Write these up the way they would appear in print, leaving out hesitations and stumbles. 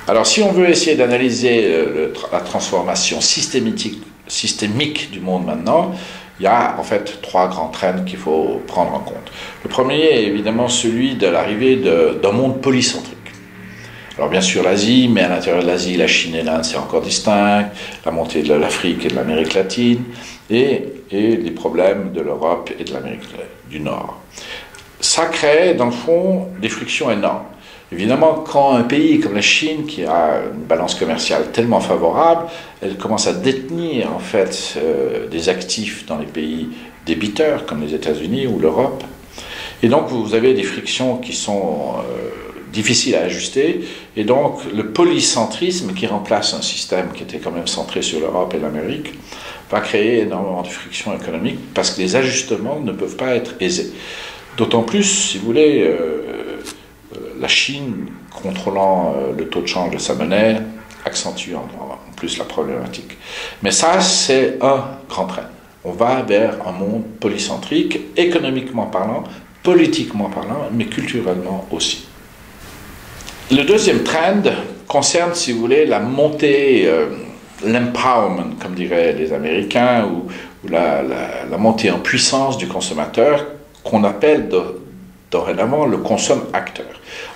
Alors, si on veut essayer d'analyser la transformation systémique du monde maintenant, il y a en fait trois grands trends qu'il faut prendre en compte. Le premier est évidemment celui de l'arrivée d'un monde polycentrique. Alors bien sûr l'Asie, mais à l'intérieur de l'Asie, la Chine et l'Inde, c'est encore distinct, la montée de l'Afrique et de l'Amérique latine, et les problèmes de l'Europe et de l'Amérique du Nord. Ça crée, dans le fond, des frictions énormes. Évidemment, quand un pays comme la Chine, qui a une balance commerciale tellement favorable, elle commence à détenir en fait des actifs dans les pays débiteurs, comme les États-Unis ou l'Europe, et donc vous avez des frictions qui sont difficiles à ajuster, et donc le polycentrisme qui remplace un système qui était quand même centré sur l'Europe et l'Amérique, va créer énormément de frictions économiques, parce que les ajustements ne peuvent pas être aisés. D'autant plus, si vous voulez, la Chine, contrôlant le taux de change de sa monnaie, accentue en plus la problématique. Mais ça, c'est un grand trend. On va vers un monde polycentrique, économiquement parlant, politiquement parlant, mais culturellement aussi. Le deuxième trend concerne, si vous voulez, la montée, l'empowerment, comme diraient les Américains, ou la montée en puissance du consommateur, qu'on appelle dorénavant le consomme-acteur.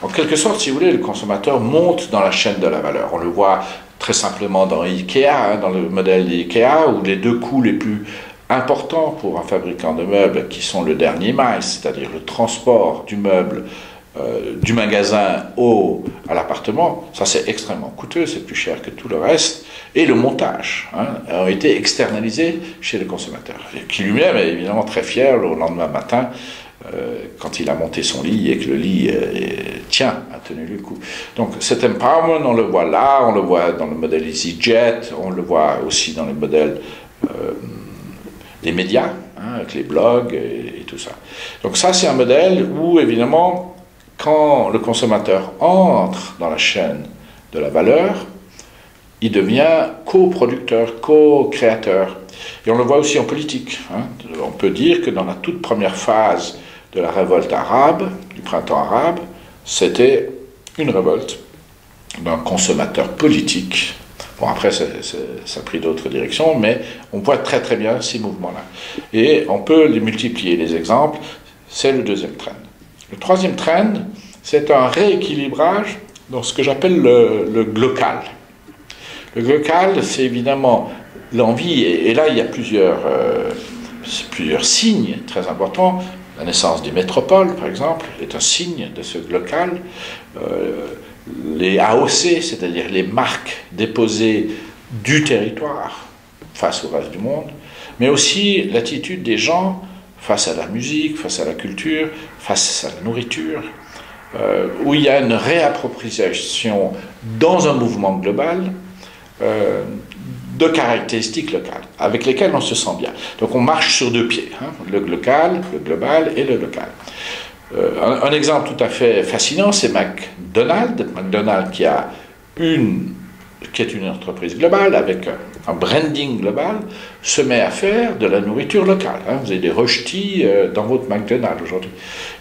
En quelque sorte, si vous voulez, le consommateur monte dans la chaîne de la valeur. On le voit très simplement dans IKEA, dans le modèle d'IKEA, où les deux coûts les plus importants pour un fabricant de meubles, qui sont le dernier mile, c'est-à-dire le transport du meuble du magasin à l'appartement, ça c'est extrêmement coûteux, c'est plus cher que tout le reste, et le montage ont été externalisés chez le consommateur, qui lui-même est évidemment très fier le lendemain matin, quand il a monté son lit et que le lit a tenu le coup. Donc cet empowerment, on le voit là, on le voit dans le modèle EasyJet, on le voit aussi dans les modèles des médias, avec les blogs et tout ça. Donc ça c'est un modèle où évidemment, quand le consommateur entre dans la chaîne de la valeur, il devient coproducteur, co-créateur. Et on le voit aussi en politique. On peut dire que dans la toute première phase de la révolte arabe, du printemps arabe, c'était une révolte d'un consommateur politique. Bon, après, ça a pris d'autres directions, mais on voit très très bien ces mouvements-là. Et on peut les multiplier, les exemples. C'est le deuxième trend. Le troisième trend, c'est un rééquilibrage dans ce que j'appelle le glocal. Le glocal, c'est évidemment l'envie, et là il y a plusieurs signes très importants. La naissance des métropoles, par exemple, est un signe de ce glocal. Les AOC, c'est-à-dire les marques déposées du territoire face au reste du monde, mais aussi l'attitude des gens face à la musique, face à la culture, face à la nourriture, où il y a une réappropriation dans un mouvement global de caractéristiques locales, avec lesquelles on se sent bien. Donc on marche sur deux pieds, le local, le global et le local. Un exemple tout à fait fascinant, c'est McDonald's. McDonald's qui est une entreprise globale avec un branding global, se met à faire de la nourriture locale. Vous avez des rösti dans votre McDonald's aujourd'hui.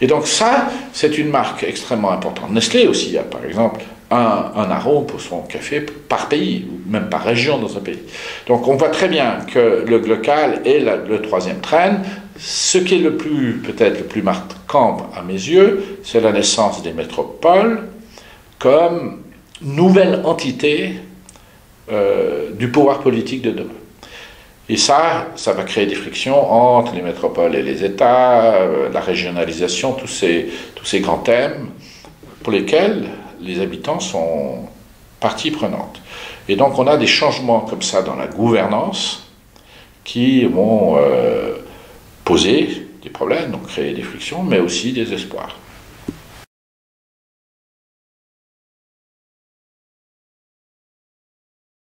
Et donc ça, c'est une marque extrêmement importante. Nestlé aussi a par exemple un arôme pour son café par pays, ou même par région dans un pays. Donc on voit très bien que le local est le troisième trend. Ce qui est peut-être le plus marquant à mes yeux, c'est la naissance des métropoles comme nouvelle entité du pouvoir politique de demain. Et ça va créer des frictions entre les métropoles et les États, la régionalisation, tous ces grands thèmes pour lesquels les habitants sont partie prenante. Et donc on a des changements comme ça dans la gouvernance qui vont poser des problèmes, donc créer des frictions, mais aussi des espoirs.